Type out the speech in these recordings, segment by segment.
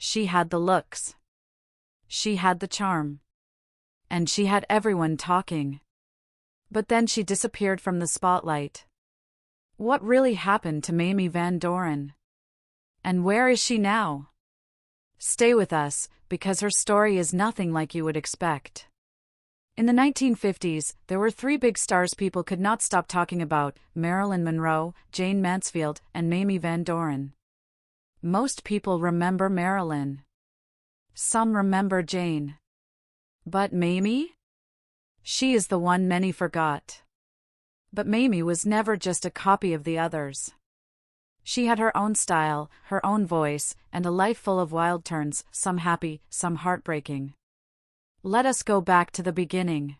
She had the looks. She had the charm. And she had everyone talking. But then she disappeared from the spotlight. What really happened to Mamie Van Doren? And where is she now? Stay with us, because her story is nothing like you would expect. In the 1950s, there were three big stars people could not stop talking about: Marilyn Monroe, Jayne Mansfield, and Mamie Van Doren. Most people remember Marilyn. Some remember Jayne. But Mamie? She is the one many forgot. But Mamie was never just a copy of the others. She had her own style, her own voice, and a life full of wild turns, some happy, some heartbreaking. Let us go back to the beginning.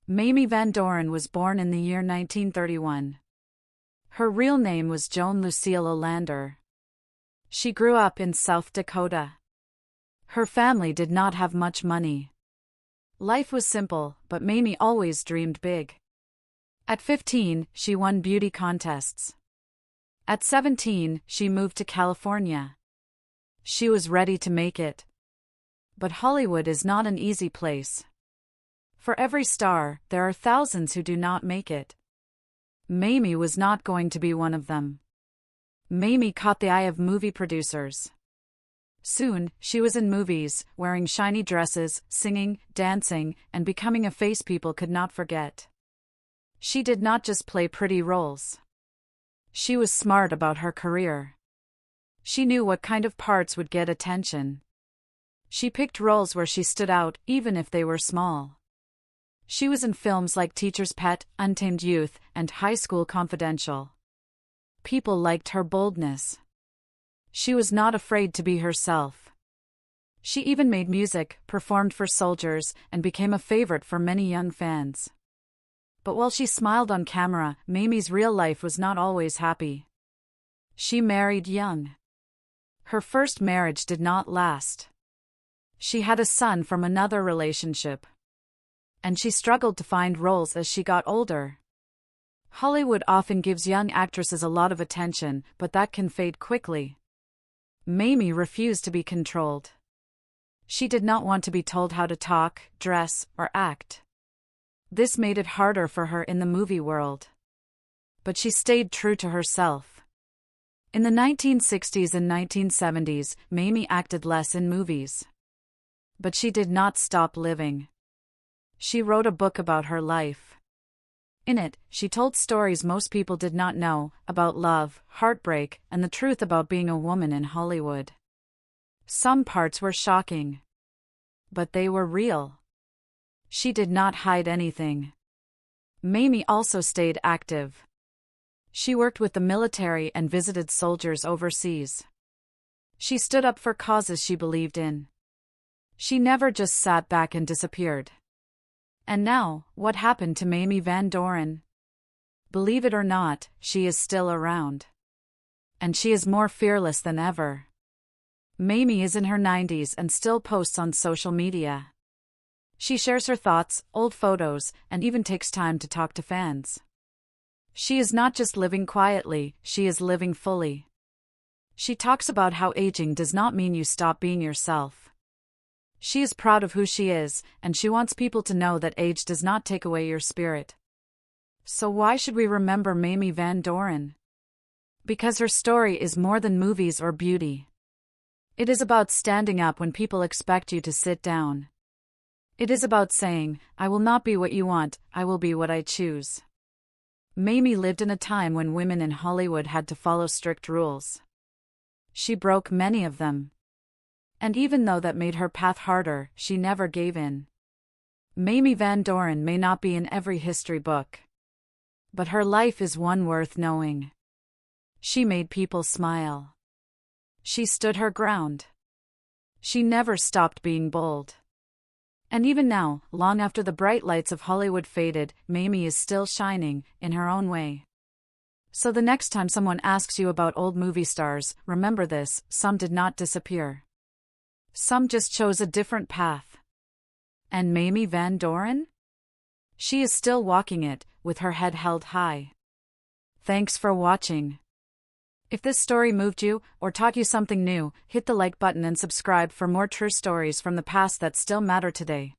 Mamie Van Doren was born in the year 1931. Her real name was Joan Lucille Olander. She grew up in South Dakota. Her family did not have much money. Life was simple, but Mamie always dreamed big. At 15, she won beauty contests. At 17, she moved to California. She was ready to make it. But Hollywood is not an easy place. For every star, there are thousands who do not make it. Mamie was not going to be one of them. Mamie caught the eye of movie producers. Soon, she was in movies, wearing shiny dresses, singing, dancing, and becoming a face people could not forget. She did not just play pretty roles. She was smart about her career. She knew what kind of parts would get attention. She picked roles where she stood out, even if they were small. She was in films like Teacher's Pet, Untamed Youth, and High School Confidential. People liked her boldness. She was not afraid to be herself. She even made music, performed for soldiers, and became a favorite for many young fans. But while she smiled on camera, Mamie's real life was not always happy. She married young. Her first marriage did not last. She had a son from another relationship. And she struggled to find roles as she got older. Hollywood often gives young actresses a lot of attention, but that can fade quickly. Mamie refused to be controlled. She did not want to be told how to talk, dress, or act. This made it harder for her in the movie world. But she stayed true to herself. In the 1960s and 1970s, Mamie acted less in movies. But she did not stop living. She wrote a book about her life. In it, she told stories most people did not know, about love, heartbreak, and the truth about being a woman in Hollywood. Some parts were shocking. But they were real. She did not hide anything. Mamie also stayed active. She worked with the military and visited soldiers overseas. She stood up for causes she believed in. She never just sat back and disappeared. And now, what happened to Mamie Van Doren? Believe it or not, she is still around. And she is more fearless than ever. Mamie is in her 90s and still posts on social media. She shares her thoughts, old photos, and even takes time to talk to fans. She is not just living quietly, she is living fully. She talks about how aging does not mean you stop being yourself. She is proud of who she is, and she wants people to know that age does not take away your spirit. So why should we remember Mamie Van Doren? Because her story is more than movies or beauty. It is about standing up when people expect you to sit down. It is about saying, I will not be what you want, I will be what I choose. Mamie lived in a time when women in Hollywood had to follow strict rules. She broke many of them. And even though that made her path harder, she never gave in. Mamie Van Doren may not be in every history book. But her life is one worth knowing. She made people smile. She stood her ground. She never stopped being bold. And even now, long after the bright lights of Hollywood faded, Mamie is still shining, in her own way. So the next time someone asks you about old movie stars, remember this: some did not disappear. Some just chose a different path. And Mamie Van Doren? She is still walking it, with her head held high. Thanks for watching. If this story moved you or taught you something new, hit the like button and subscribe for more true stories from the past that still matter today.